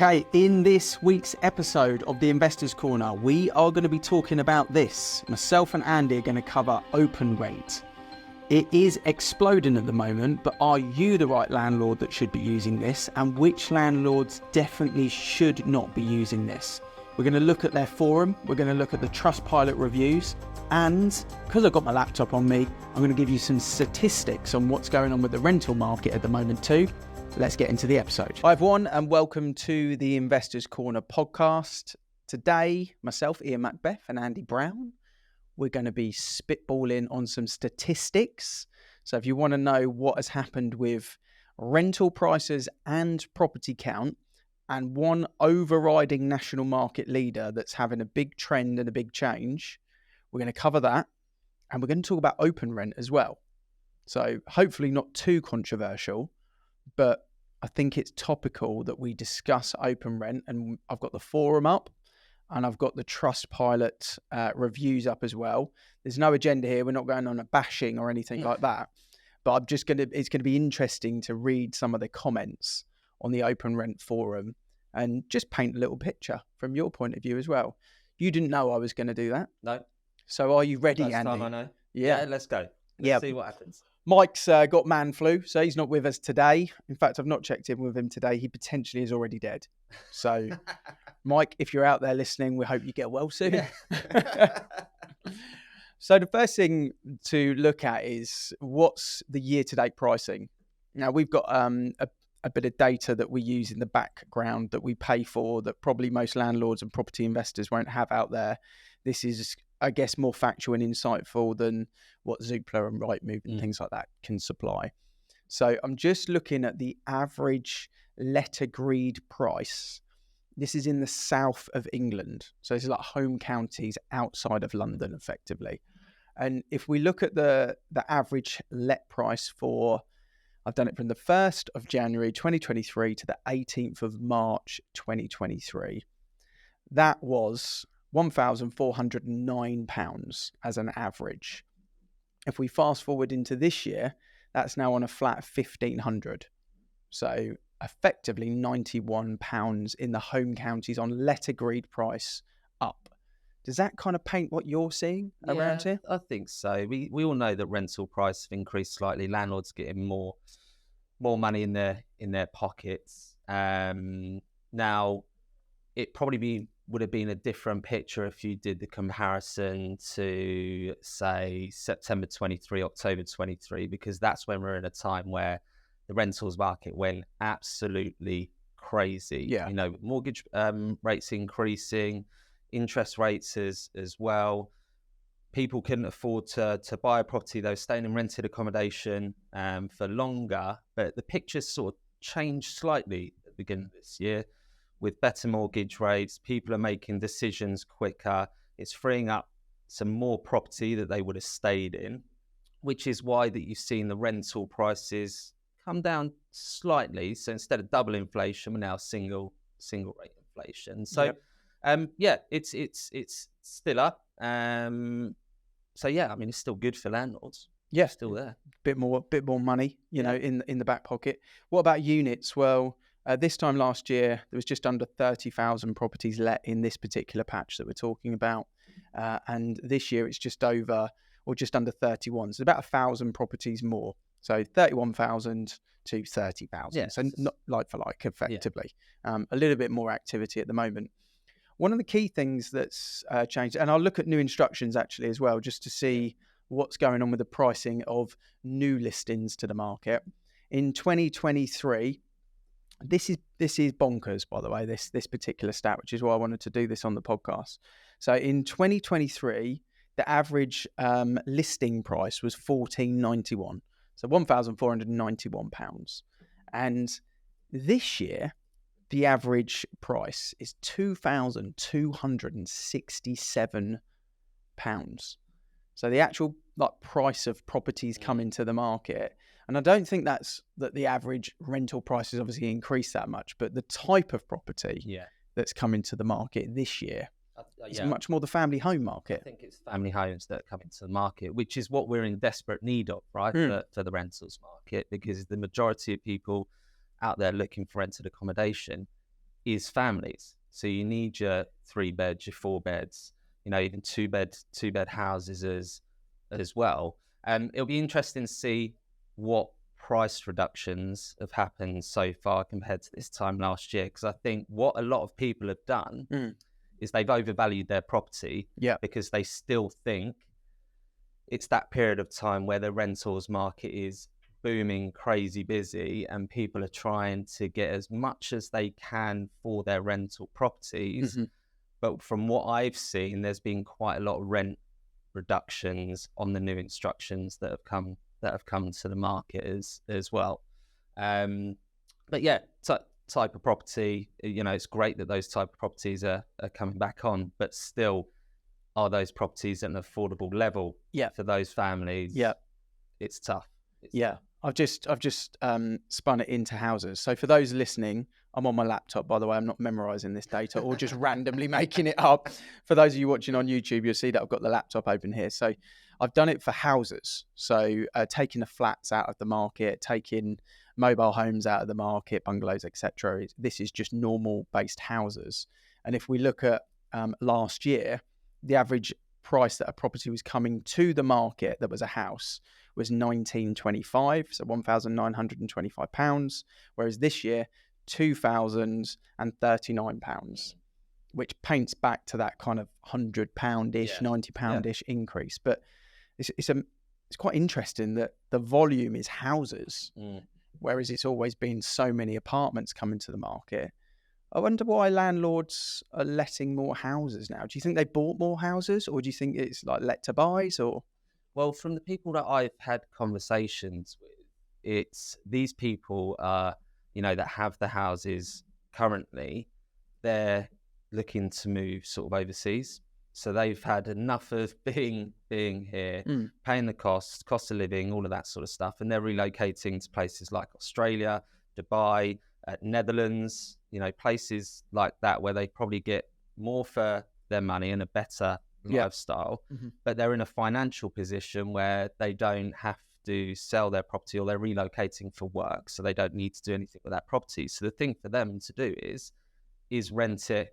Okay, in this week's episode of the Investors Corner, we are going to be talking about this. Myself and Andy are going to cover OpenRent. It is exploding at the moment, but are you the right landlord that should be using this? And which landlords definitely should not be using this? We're going to look at their forum, we're going to look at the Trustpilot reviews, and because I've got my laptop on me, I'm going to give you some statistics on what's going on with the rental market at the moment too. Let's get into the episode. Hi everyone, and welcome to the Investors Corner podcast. Today, myself, Ian Macbeth, and Andy Brown, we're going to be spitballing on some statistics. So if you want to know what has happened with rental prices and property count, and one overriding national market leader that's having a big trend and a big change, we're going to cover that. And we're going to talk about OpenRent as well. So hopefully not too controversial, but I think it's topical that we discuss OpenRent, and I've got the forum up and I've got the Trustpilot reviews up as well. There's no agenda here. We're not going on a bashing or anything like that, but it's going to be interesting to read some of the comments on the OpenRent forum and just paint a little picture from your point of view as well. You didn't know I was going to do that. No. So are you ready, First Andy? time I know. Yeah, Let's go. Let's see what happens. Mike's got man flu, so he's not with us today. In fact, I've not checked in with him today. He potentially is already dead. So, Mike, if you're out there listening, we hope you get well soon. Yeah. So the first thing to look at is what's the year-to-date pricing. Now, we've got a bit of data that we use in the background that we pay for that probably most landlords and property investors won't have out there. This is, I guess, more factual and insightful than what Zoopla and Rightmove and things like that can supply. So I'm just looking at the average let agreed price. This is in the south of England. So it's like home counties outside of London, effectively. And if we look at the average let price for, I've done it from the 1st of January 2023 to the 18th of March 2023. That was £1,409 as an average. If we fast forward into this year, that's now on a flat £1,500. So effectively £91 in the home counties on let agreed price up. Does that kind of paint what you're seeing around here? I think so. We all know that rental prices have increased slightly. Landlords getting more money in their pockets. Now, it probably would have been a different picture if you did the comparison to, say, September 23, October 23, because that's when we're in a time where the rentals market went absolutely crazy. Yeah. You know, mortgage rates increasing, interest rates as well. People couldn't afford to buy a property. They were staying in rented accommodation for longer. But the picture sort of changed slightly at the beginning of this year. With better mortgage rates, people are making decisions quicker. It's freeing up some more property that they would have stayed in, which is why that you've seen the rental prices come down slightly. So instead of double inflation, we're now single rate inflation. So, it's still up. So yeah, I mean, it's still good for landlords. Yeah, still there. Bit more money, you know, in the back pocket. What about units? Well, this time last year, there was just under 30,000 properties let in this particular patch that we're talking about. And this year it's just over or just under 31. So about 1,000 properties more. So 31,000 to 30,000. Yes. So not like for like, effectively. Yeah. A little bit more activity at the moment. One of the key things that's changed, and I'll look at new instructions actually as well, just to see what's going on with the pricing of new listings to the market. In 2023, this is bonkers, by the way, this particular stat, which is why I wanted to do this on the podcast. So in 2023, the average listing price was £1,491, so £1,491. And this year, the average price is £2,267. So the actual price of properties coming to the market. And I don't think that the average rental price has obviously increased that much, but the type of property that's coming to the market this year is much more the family home market. I think it's family homes that are coming to the market, which is what we're in desperate need of, right, for the rentals market, because the majority of people out there looking for rented accommodation is families. So you need your 3 beds, your 4 beds, even two bed houses as well. It'll be interesting to see what price reductions have happened so far compared to this time last year, because I think what a lot of people have done is they've overvalued their property because they still think it's that period of time where the rentals market is booming, crazy busy, and people are trying to get as much as they can for their rental properties. But from what I've seen, there's been quite a lot of rent reductions on the new instructions that have come to the market as well. But yeah, type of property, it's great that those type of properties are coming back on, but still, are those properties at an affordable level for those families? It's tough. I've just spun it into houses. So for those listening, I'm on my laptop, by the way. I'm not memorizing this data or just randomly making it up. For those of you watching on YouTube, you'll see that I've got the laptop open here. So I've done it for houses. So taking the flats out of the market, taking mobile homes out of the market, bungalows, etc. This is just normal based houses. And if we look at last year, the average price that a property was coming to the market that was a house was £1,925, so £1,925, whereas this year £2,039, which paints back to that kind of £100-ish, £90-ish increase. But it's quite interesting that the volume is houses, whereas it's always been so many apartments coming to the market. I wonder why landlords are letting more houses now. Do you think they bought more houses, or do you think it's like let to buys? Or well, from the people that I've had conversations with, it's these people that have the houses currently, they're looking to move sort of overseas. So they've had enough of being here, paying the cost of living, all of that sort of stuff, and they're relocating to places like Australia, Dubai, Netherlands, places like that where they probably get more for their money and a better lifestyle, but they're in a financial position where they don't have to sell their property, or they're relocating for work, so they don't need to do anything with that property. So the thing for them to do is rent it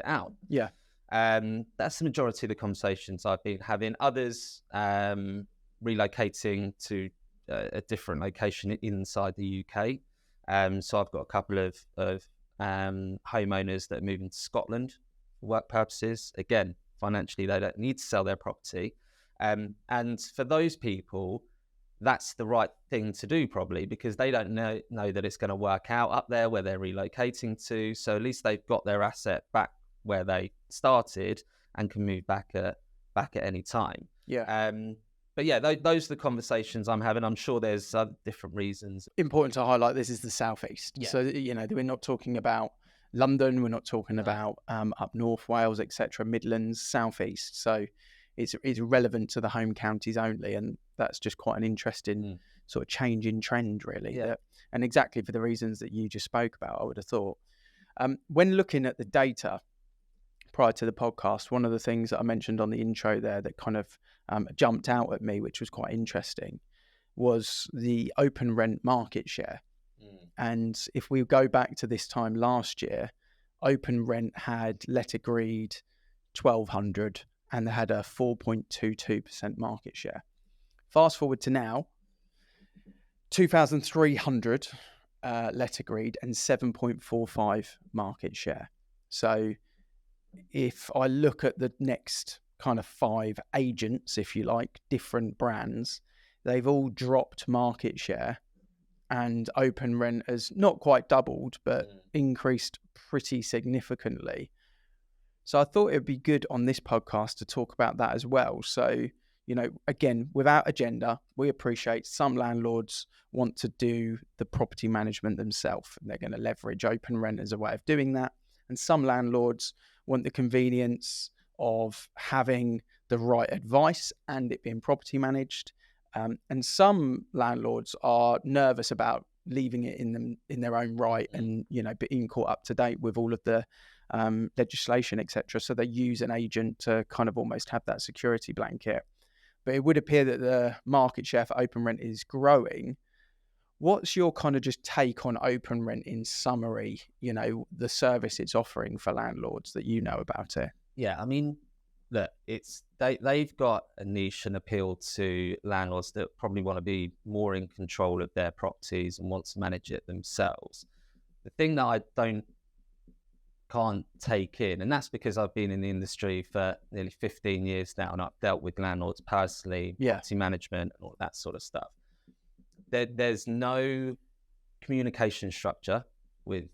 out. That's the majority of the conversations I've been having. Others relocating to a different location inside the UK. So I've got a couple of homeowners that are moving to Scotland for work purposes. Again, financially, they don't need to sell their property. And for those people, that's the right thing to do, probably, because they don't know that it's going to work out up there where they're relocating to. So at least they've got their asset back where they started and can move back at any time. But yeah, those are the conversations I'm having. I'm sure there's different reasons. Important to highlight, this is the Southeast. So, we're not talking about London. We're not talking about up North Wales, etc., Midlands, Southeast. So it's relevant to the home counties only. And that's just quite an interesting sort of change in trend, really. And exactly for the reasons that you just spoke about, I would have thought. When looking at the data prior to the podcast, one of the things that I mentioned on the intro there that kind of jumped out at me, which was quite interesting, was the OpenRent market share. And if we go back to this time last year, OpenRent had let agreed 1,200 and they had a 4.22% market share. Fast forward to now, 2,300 let agreed and 7.45 market share. So if I look at the next kind of 5 agents, if you like, different brands, they've all dropped market share, and OpenRent has not quite doubled, but increased pretty significantly. So I thought it'd be good on this podcast to talk about that as well. So, again, without agenda, we appreciate some landlords want to do the property management themselves, and they're going to leverage OpenRent as a way of doing that. And some landlords want the convenience of having the right advice and it being property managed. And some landlords are nervous about leaving it in their own right and, being caught up to date with all of the legislation, etc. So they use an agent to kind of almost have that security blanket. But it would appear that the market share for OpenRent is growing. What's your kind of just take on OpenRent in summary, the service it's offering for landlords that you know about it? Yeah, I mean, look, they've got a niche and appeal to landlords that probably want to be more in control of their properties and want to manage it themselves. The thing that I can't take in, and that's because I've been in the industry for nearly 15 years now, and I've dealt with landlords personally, property management and all that sort of stuff. There's no communication structure with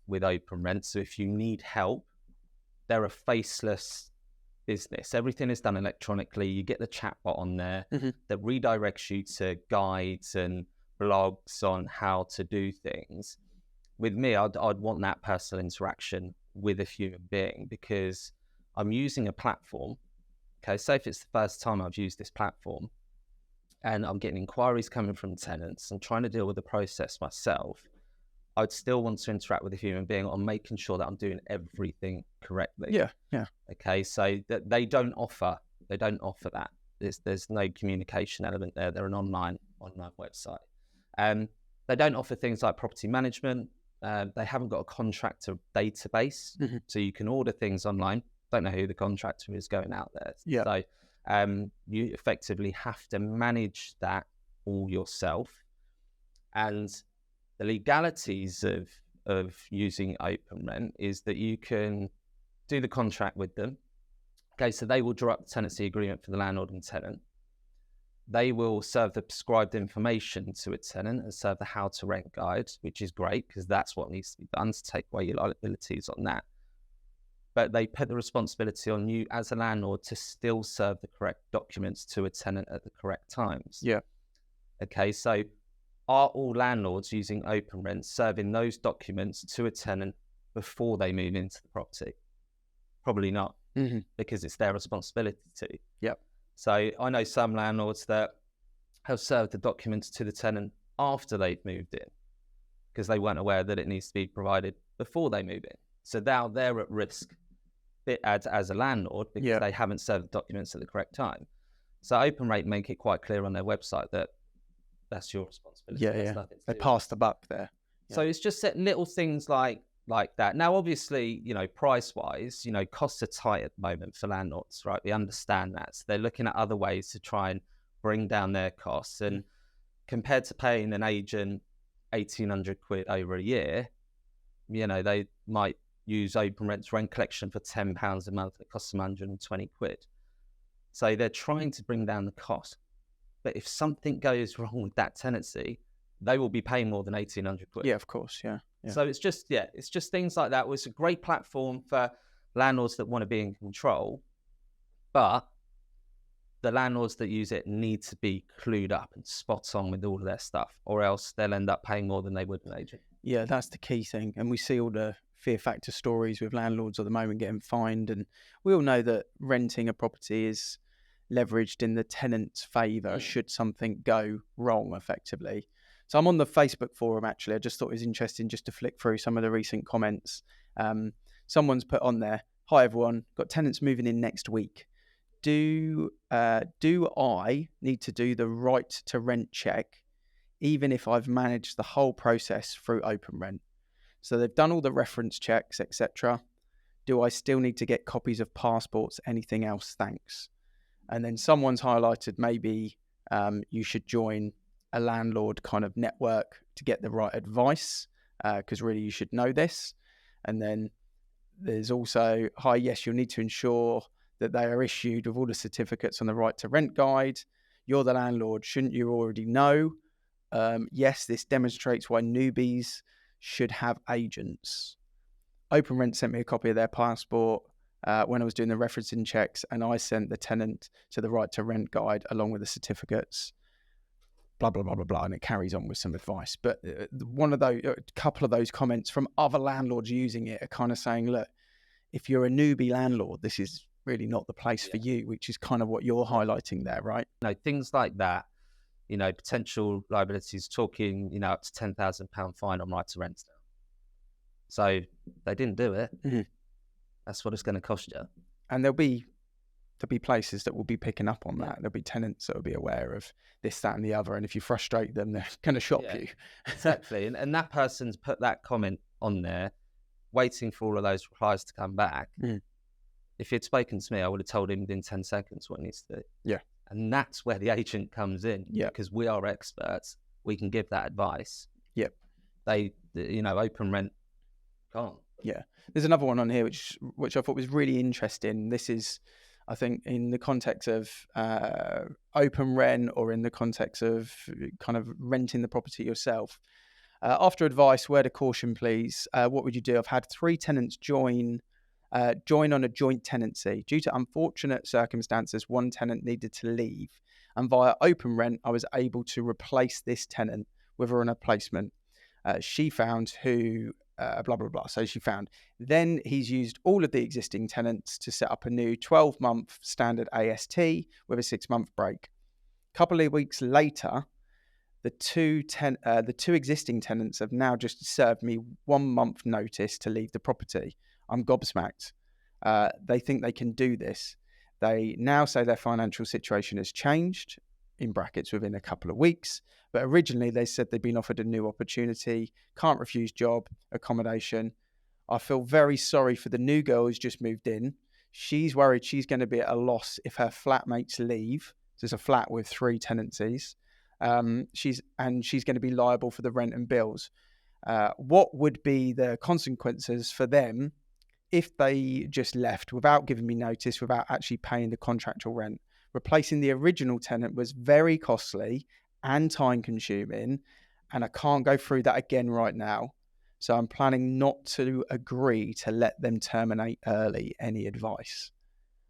OpenRent. So if you need help, they're a faceless business. Everything is done electronically. You get the chatbot on there that redirects you to guides and blogs on how to do things. With me, I'd want that personal interaction with a human being, because I'm using a platform. Okay, say if it's the first time I've used this platform and I'm getting inquiries coming from tenants and trying to deal with the process myself, I'd still want to interact with a human being on making sure that I'm doing everything correctly. Yeah. Okay, so that they don't offer that. There's no communication element there. They're an online website. They don't offer things like property management. They haven't got a contractor database, so you can order things online. Don't know who the contractor is going out there. Yeah. So you effectively have to manage that all yourself. And the legalities of using OpenRent is that you can do the contract with them. Okay, so they will draw up the tenancy agreement for the landlord and tenant. They will serve the prescribed information to a tenant and serve the how to rent guide, which is great because that's what needs to be done to take away your liabilities on that. But they put the responsibility on you as a landlord to still serve the correct documents to a tenant at the correct times. Yeah. Okay, so are all landlords using OpenRent serving those documents to a tenant before they move into the property? Probably not, because it's their responsibility to. Yep. So I know some landlords that have served the documents to the tenant after they've moved in, because they weren't aware that it needs to be provided before they move in. So now they're at risk as a landlord because they haven't served the documents at the correct time. So OpenRent make it quite clear on their website that that's your responsibility. Yeah. They passed the buck there. So it's just little things like that. Now, obviously, price-wise, costs are tight at the moment for landlords, right? We understand that. So they're looking at other ways to try and bring down their costs. And compared to paying an agent 1,800 quid over a year, they might use OpenRent's rent collection for £10 a month. It costs them 120 quid. So they're trying to bring down the cost. But if something goes wrong with that tenancy, they will be paying more than 1,800 quid. Yeah, of course, yeah. So it's just things like that. It's a great platform for landlords that want to be in control, but the landlords that use it need to be clued up and spot on with all of their stuff, or else they'll end up paying more than they would an agent. Yeah, that's the key thing. And we see all the fear factor stories with landlords at the moment getting fined. And we all know that renting a property is leveraged in the tenant's favour should something go wrong, effectively. So I'm on the Facebook forum, actually. I just thought it was interesting just to flick through some of the recent comments. Someone's put on there, "Hi everyone, got tenants moving in next week. Do I need to do the right to rent check, even if I've managed the whole process through OpenRent? So they've done all the reference checks, etc. Do I still need to get copies of passports? Anything else? Thanks." And then someone's highlighted maybe you should join a landlord kind of network to get the right advice, because really you should know this. And then there's also, "Hi, yes, you'll need to ensure that they are issued with all the certificates on the right to rent guide. You're the landlord, shouldn't you already know? Yes, this demonstrates why newbies should have agents. OpenRent sent me a copy of their passport when I was doing the referencing checks, and I sent the tenant to the right to rent guide along with the certificates." Blah, blah, blah, blah, blah. And it carries on with some advice. But a couple of those comments from other landlords using it are kind of saying, look, if you're a newbie landlord, this is really not the place for you, which is kind of what you're highlighting there, right? Things like that, potential liabilities, talking, up to £10,000 fine on right to rent now. So they didn't do it. That's what it's going to cost you. And there'll be there'll be places that will be picking up on that. There'll be tenants that will be aware of this, that, and the other. And if you frustrate them, they're going to shop you. Exactly. And that person's put that comment on there, waiting for all of those replies to come back. If he'd spoken to me, I would have told him within 10 seconds what he needs to do. Yeah. And that's where the agent comes in. Yeah. Because we are experts. We can give that advice. Yep. OpenRent can't. Yeah. There's another one on here which I thought was really interesting. This is, I think, in the context of OpenRent, or in the context of kind of renting the property yourself. After advice, word of caution, please. What would you do? I've had 3 tenants join on a joint tenancy. Due to unfortunate circumstances, one tenant needed to leave, and via OpenRent, I was able to replace this tenant with her on a placement. She found who, blah, blah, blah. So she found. Then he's used all of the existing tenants to set up a new 12-month standard AST with a 6-month break. A couple of weeks later, the two existing tenants have now just served me 1 month notice to leave the property. I'm gobsmacked. They think they can do this. They now say their financial situation has changed, in brackets, within a couple of weeks. But originally they said they'd been offered a new opportunity, can't refuse job, accommodation. I feel very sorry for the new girl who's just moved in. She's worried she's going to be at a loss if her flatmates leave. So it's a flat with 3 tenancies. She's going to be liable for the rent and bills. What would be the consequences for them if they just left without giving me notice, without actually paying the contractual rent? Replacing the original tenant was very costly and time consuming, and I can't go through that again right now. So I'm planning not to agree to let them terminate early. Any advice?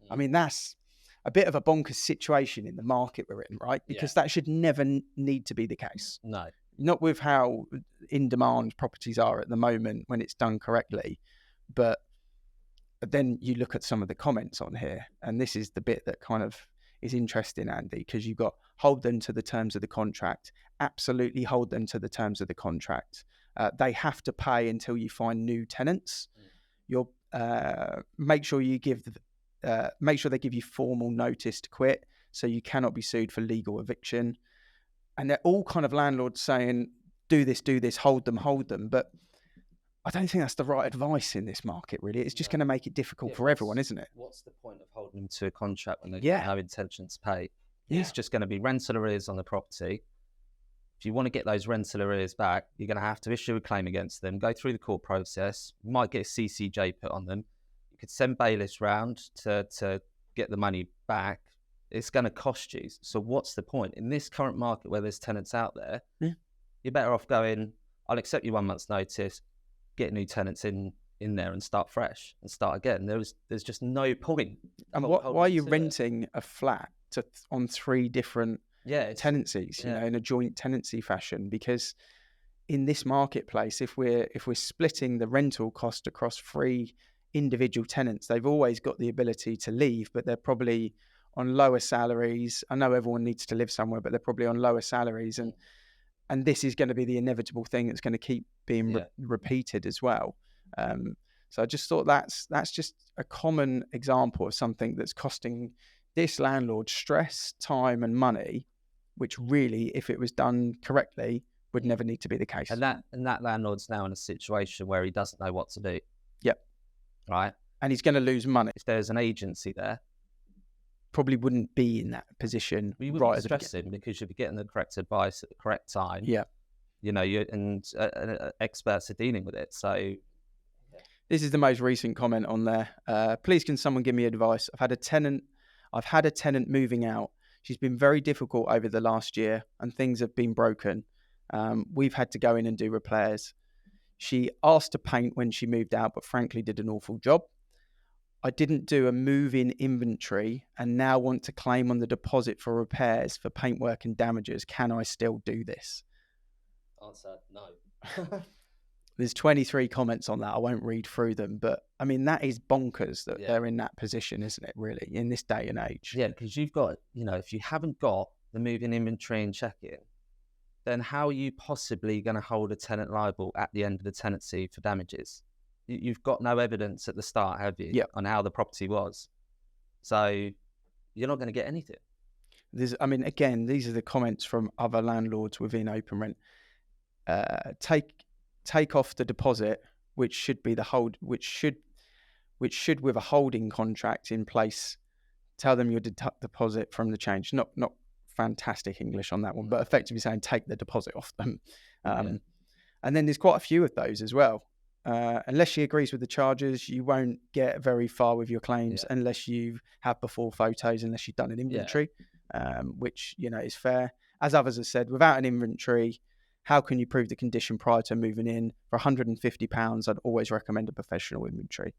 I mean, that's a bit of a bonkers situation in the market we're in, right? Because that should never need to be the case. No. Not with how in demand properties are at the moment when it's done correctly. But then you look at some of the comments on here, and this is the bit that kind of is interesting, Andy, because you've got hold them to the terms of the contract. Absolutely hold them to the terms of the contract. They have to pay until you find new tenants. You'll make sure they give you formal notice to quit, so you cannot be sued for legal eviction. And they're all kind of landlords saying, do this, hold them. But I don't think that's the right advice in this market, really. It's just going to make it difficult for everyone, isn't it? What's the point of holding them to a contract when they have no intention to pay? It's just going to be rental arrears on the property. If you want to get those rental arrears back, you're going to have to issue a claim against them, go through the court process. You might get a CCJ put on them. You could send bailiffs round to get the money back. It's going to cost you. So what's the point? In this current market where there's tenants out there, you're better off going, I'll accept you 1 month's notice, get new tenants in there and start fresh and start again. There's just no point. And why are you renting a flat on 3 different tenancies, you know, in a joint tenancy fashion? Because in this marketplace, if we're splitting the rental cost across 3 individual tenants, they've always got the ability to leave, but they're probably on lower salaries. I know everyone needs to live somewhere, but they're probably on lower salaries, and this is going to be the inevitable thing that's going to keep being repeated as well. So I just thought that's just a common example of something that's costing this landlord stress, time, and money, which really, if it was done correctly, would never need to be the case. And that landlord's now in a situation where he doesn't know what to do. Yep. Right. And he's going to lose money. If there's an agency there, probably wouldn't be in that position. You wouldn't be stressing because you'd be getting the correct advice at the correct time. Yeah. You know, experts are dealing with it. So this is the most recent comment on there. Please, can someone give me advice? I've had a tenant moving out. She's been very difficult over the last year, and things have been broken. We've had to go in and do repairs. She asked to paint when she moved out, but frankly did an awful job. I didn't do a move-in inventory and now want to claim on the deposit for repairs for paintwork and damages. Can I still do this? Answer, no. There's 23 comments on that. I won't read through them, but I mean, that is bonkers that they're in that position, isn't it, really, in this day and age? Yeah, because you've got, you know, if you haven't got the move-in inventory and check-in, then how are you possibly going to hold a tenant liable at the end of the tenancy for damages? You've got no evidence at the start, have you, on how the property was? So you're not going to get anything. Again, these are the comments from other landlords within OpenRent. Take off the deposit, which should with a holding contract in place, tell them your deposit from the change. Not fantastic English on that one, but effectively saying take the deposit off them. And then there's quite a few of those as well. Unless she agrees with the charges, you won't get very far with your claims unless you have before photos, unless you've done an inventory, which, is fair. As others have said, without an inventory, how can you prove the condition prior to moving in? For £150, I'd always recommend a professional inventory.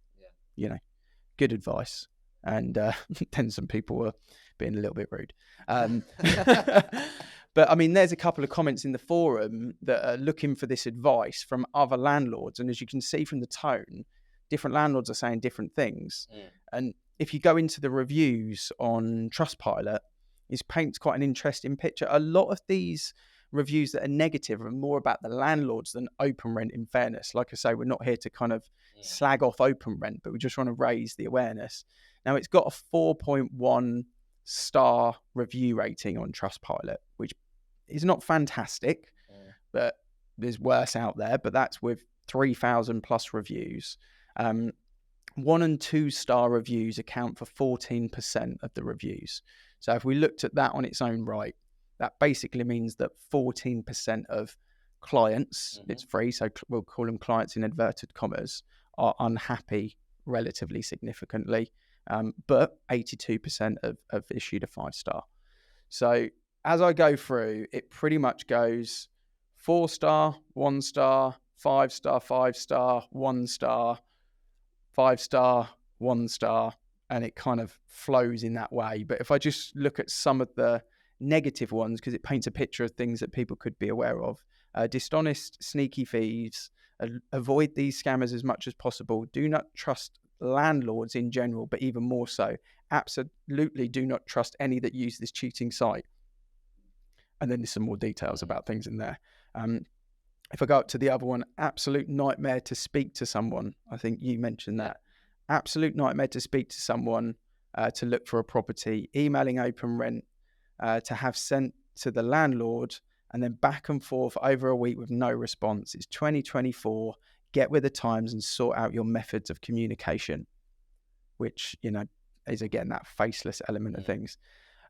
Good advice. And then some people were being a little bit rude. But there's a couple of comments in the forum that are looking for this advice from other landlords. And as you can see from the tone, different landlords are saying different things. And if you go into the reviews on Trustpilot, it paints quite an interesting picture. A lot of these reviews that are negative are more about the landlords than OpenRent, in fairness. Like I say, we're not here to kind of slag off OpenRent, but we just want to raise the awareness. Now, it's got a 4.1 star review rating on Trustpilot, which is not fantastic, but there's worse out there. But that's with 3,000 plus reviews. 1 and 2 star reviews account for 14% of the reviews. So if we looked at that on its own right, that basically means that 14% of clients, it's free, so we'll call them clients in inverted commas, are unhappy relatively significantly. But 82% have issued a 5-star. So as I go through, it pretty much goes 4-star, 1-star, 5-star, 5-star, 1-star, 5-star, 1-star, and it kind of flows in that way. But if I just look at some of the negative ones, because it paints a picture of things that people could be aware of. Dishonest, sneaky thieves. Avoid these scammers as much as possible. Do not trust landlords in general, but even more so. Absolutely do not trust any that use this cheating site. And then there's some more details about things in there. If I go up to the other one, absolute nightmare to speak to someone. I think you mentioned that. Absolute nightmare to speak to someone to look for a property. Emailing OpenRent to have sent to the landlord and then back and forth over a week with no response. It's 2024. Get with the times and sort out your methods of communication, which, is again that faceless element of things.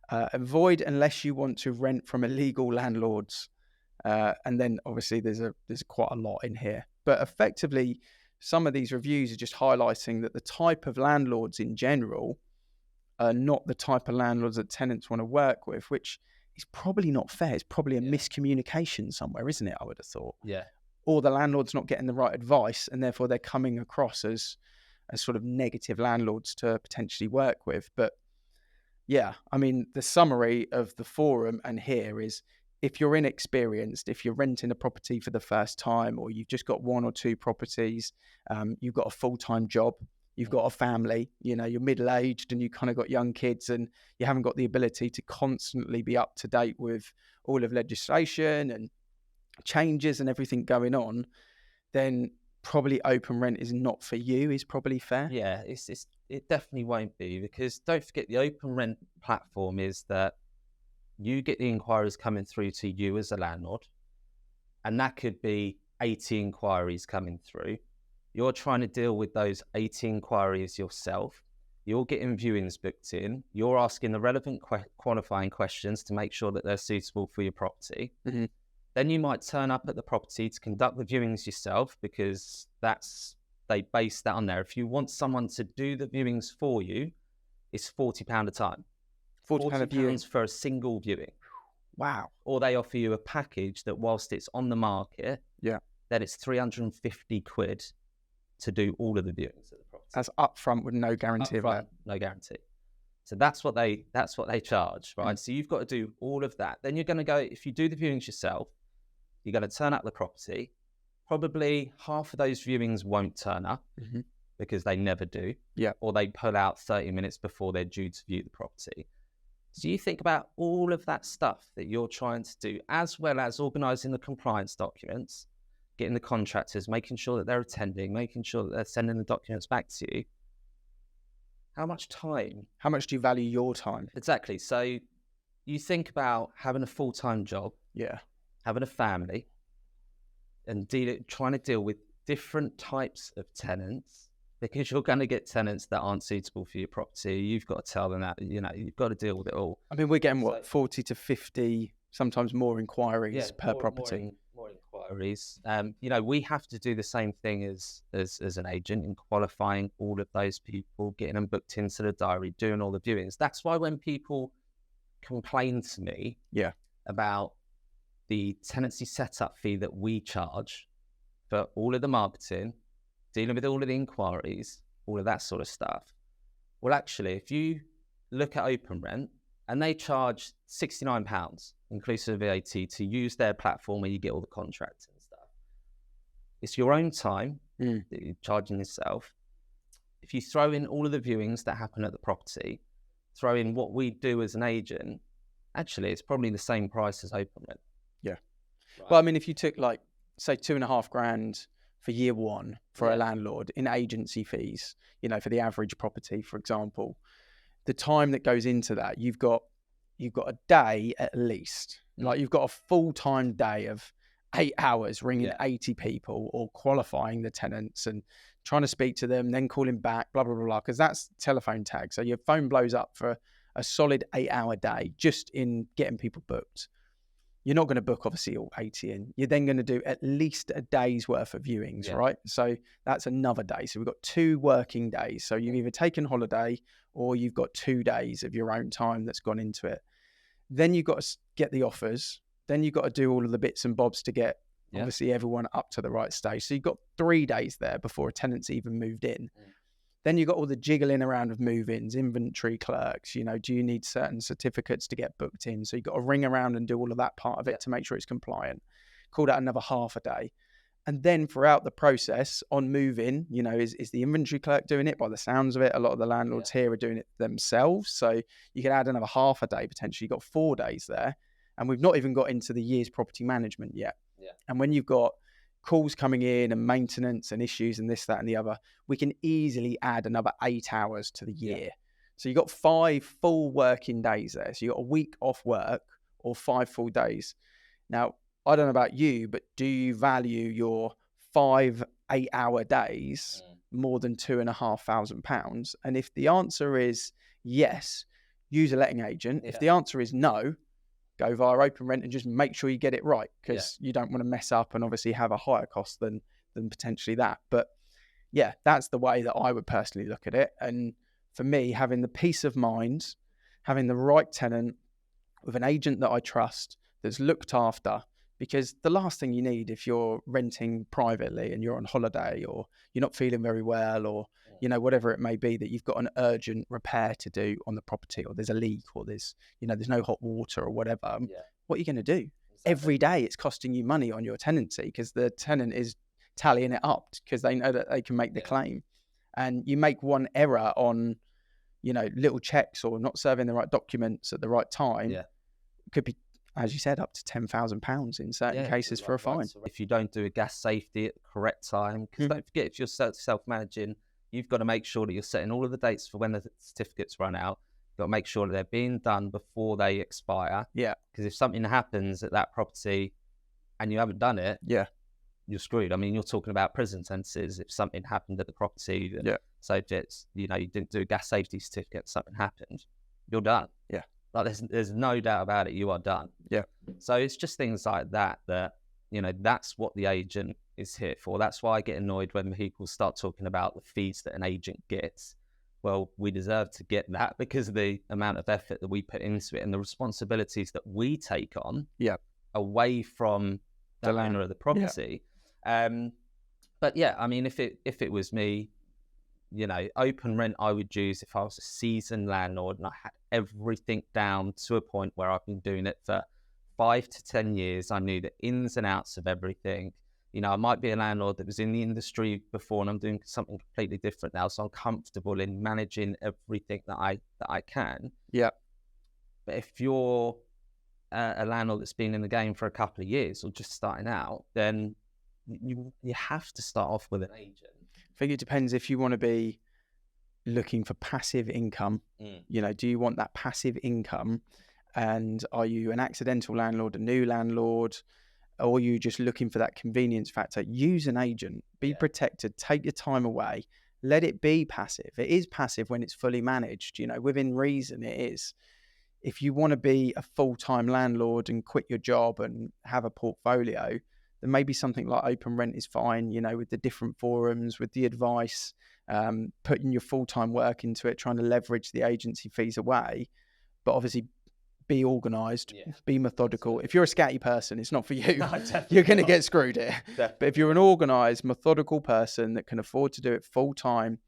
Avoid unless you want to rent from illegal landlords. And then obviously there's quite a lot in here. But effectively, some of these reviews are just highlighting that the type of landlords in general are not the type of landlords that tenants want to work with, which is probably not fair. It's probably a miscommunication somewhere, isn't it? I would have thought. Yeah. Or the landlord's not getting the right advice, and therefore they're coming across as sort of negative landlords to potentially work with. But yeah, the summary of the forum and here is, if you're inexperienced, if you're renting a property for the first time, or you've just got 1 or 2 properties, you've got a full-time job, you've got a family, you're middle-aged and you kind of got young kids, and you haven't got the ability to constantly be up to date with all of legislation and changes and everything going on, then probably OpenRent is not for you, is probably fair. Yeah, it definitely won't be, because don't forget, the OpenRent platform is that you get the inquiries coming through to you as a landlord, and that could be 80 inquiries coming through. You're trying to deal with those 80 inquiries yourself. You're getting viewings booked in. You're asking the relevant qualifying questions to make sure that they're suitable for your property. Mm-hmm. Then you might turn up at the property to conduct the viewings yourself, because they base that on there. If you want someone to do the viewings for you, it's £40 a time. £40 for a single viewing. Wow. Or they offer you a package that, whilst it's on the market, then it's £350 to do all of the viewings at the property. That's upfront with no guarantee of that. No guarantee. So that's what they charge, right? So you've got to do all of that. Then you're going to go, if you do the viewings yourself, you're going to turn up the property. Probably half of those viewings won't turn up because they never do. Yeah. Or they pull out 30 minutes before they're due to view the property. So you think about all of that stuff that you're trying to do, as well as organising the compliance documents, getting the contractors, making sure that they're attending, making sure that they're sending the documents back to you. how much time? How much do you value your time? Exactly. So you think about having a full-time job, Yeah. having a family, and trying to deal with different types of tenants, because you're going to get tenants that aren't suitable for your property. You've got to tell them that, you've got to deal with it all. I mean, we're getting 40 to 50, sometimes more inquiries per property. More inquiries. We have to do the same thing as an agent in qualifying all of those people, getting them booked into the diary, doing all the viewings. That's why when people complain to me about the tenancy setup fee that we charge for all of the marketing, dealing with all of the inquiries, all of that sort of stuff. Well, actually, if you look at OpenRent, and they charge £69, inclusive of VAT, to use their platform where you get all the contracts and stuff. It's your own time that you're charging yourself. If you throw in all of the viewings that happen at the property, throw in what we do as an agent, actually, it's probably the same price as OpenRent. Yeah. Right. Well, I mean, if you took say £2,500 for year one for a landlord in agency fees, for the average property, for example, the time that goes into that, you've got a day at least. Like you've got a full-time day of 8 hours ringing 80 people or qualifying the tenants and trying to speak to them, then calling back, blah, blah, blah, blah, because that's telephone tag. So your phone blows up for a solid 8-hour day just in getting people booked. You're not going to book, obviously, all 80 in. You're then going to do at least a day's worth of viewings, right? So that's another day. So we've got 2 working days. So you've either taken holiday or you've got 2 days of your own time that's gone into it. Then you've got to get the offers. Then you've got to do all of the bits and bobs to get, obviously, everyone up to the right stage. So you've got 3 days there before a tenant's even moved in. Then you've got all the jiggling around of move-ins, inventory clerks, do you need certain certificates to get booked in? So you've got to ring around and do all of that part of it to make sure it's compliant. Call that another half a day. And then throughout the process on move-in, is the inventory clerk doing it? By the sounds of it, a lot of the landlords here are doing it themselves. So you can add another half a day, potentially. You've got 4 days there. And we've not even got into the year's property management yet. Yeah. And when you've got calls coming in and maintenance and issues and this, that, and the other, we can easily add another 8 hours to the year. Yeah. So you've got 5 full working days there. So you've got a week off work or 5 full days. Now, I don't know about you, but do you value your 5 8-hour days more than £2,500? And if the answer is yes, use a letting agent. If the answer is no, go via OpenRent and just make sure you get it right, because you don't want to mess up and obviously have a higher cost than potentially that. But that's the way that I would personally look at it. And for me, having the peace of mind, having the right tenant with an agent that I trust, that's looked after, because the last thing you need if you're renting privately and you're on holiday or you're not feeling very well or whatever it may be, that you've got an urgent repair to do on the property, or there's a leak, or there's no hot water or whatever. What are you going to do? Exactly. Every day it's costing you money on your tenancy, because the tenant is tallying it up because they know that they can make the claim. And you make one error on little checks or not serving the right documents at the right time, could be, as you said, up to £10,000 in certain cases for a fine. If you don't do a gas safety at the correct time, because don't forget, if you're self-managing, you've got to make sure that you're setting all of the dates for when the certificates run out. You've got to make sure that they're being done before they expire. Yeah. Because if something happens at that property and you haven't done it, you're screwed. I mean, you're talking about prison sentences if something happened at the property. So if it's, you didn't do a gas safety certificate, something happened, you're done. Yeah. Like there's no doubt about it, you are done. Yeah. So it's just things like that, that's what the agent is here for. That's why I get annoyed when people start talking about the fees that an agent gets. Well, we deserve to get that because of the amount of effort that we put into it and the responsibilities that we take on away from the owner of the property. But I mean, if it was me, OpenRent I would use if I was a seasoned landlord and I had everything down to a point where I've been doing it for 5 to 10 years. I knew the ins and outs of everything. I might be a landlord that was in the industry before and I'm doing something completely different now. So I'm comfortable in managing everything that I can. Yeah. But if you're a landlord that's been in the game for a couple of years or just starting out, then you have to start off with an agent. I think it depends if you want to be looking for passive income? You know, do you want that passive income? And are you an accidental landlord, a new landlord, or are you just looking for that convenience factor? Use an agent, be protected, take your time away, let it be passive. It is passive when it's fully managed, you know, within reason it is. If you want to be a full-time landlord and quit your job and have a portfolio, then maybe something like OpenRent is fine, you know, with the different forums, with the advice, putting your full-time work into it, trying to leverage the agency fees away. But obviously, be organised, be methodical. If you're a scatty person, it's not for you. No, you're going to get screwed here. But if you're an organised, methodical person that can afford to do it full-time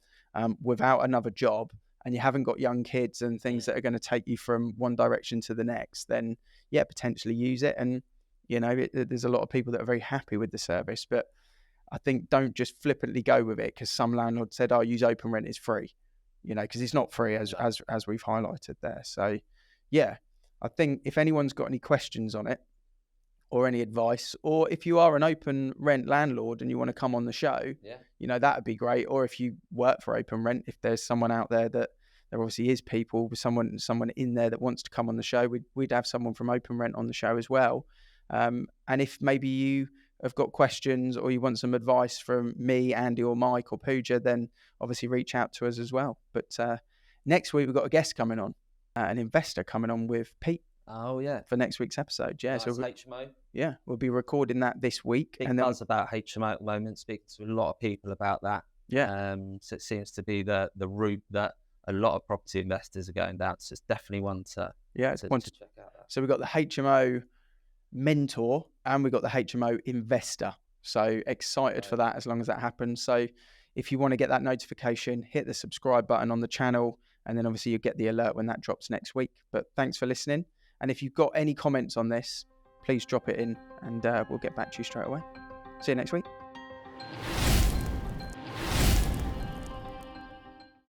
without another job, and you haven't got young kids and things that are going to take you from one direction to the next, then potentially use it. And, you know, there's a lot of people that are very happy with the service, but I think don't just flippantly go with it because some landlord said, "Oh, use OpenRent, it's free," you know, because it's not free as we've highlighted there. So, I think if anyone's got any questions on it or any advice, or if you are an OpenRent landlord and you want to come on the show, you know, that would be great. Or if you work for OpenRent, if there's someone out there that there obviously is people, someone in there that wants to come on the show, we'd have someone from OpenRent on the show as well. And if maybe you have got questions or you want some advice from me, Andy, or Mike or Pooja, then obviously reach out to us as well. But next week we've got a guest coming on. An investor coming on with Pete. Oh yeah, for next week's episode. Nice, so HMO. Yeah, we'll be recording that this week. Big buzz about HMO at the moment. Speaking to a lot of people about that. Yeah. So it seems to be the route that a lot of property investors are going down. So it's definitely one to check out. So we've got the HMO mentor and we've got the HMO investor. So excited for that as long as that happens. So if you want to get that notification, hit the subscribe button on the channel. And then obviously you'll get the alert when that drops next week. But thanks for listening. And if you've got any comments on this, please drop it in and we'll get back to you straight away. See you next week.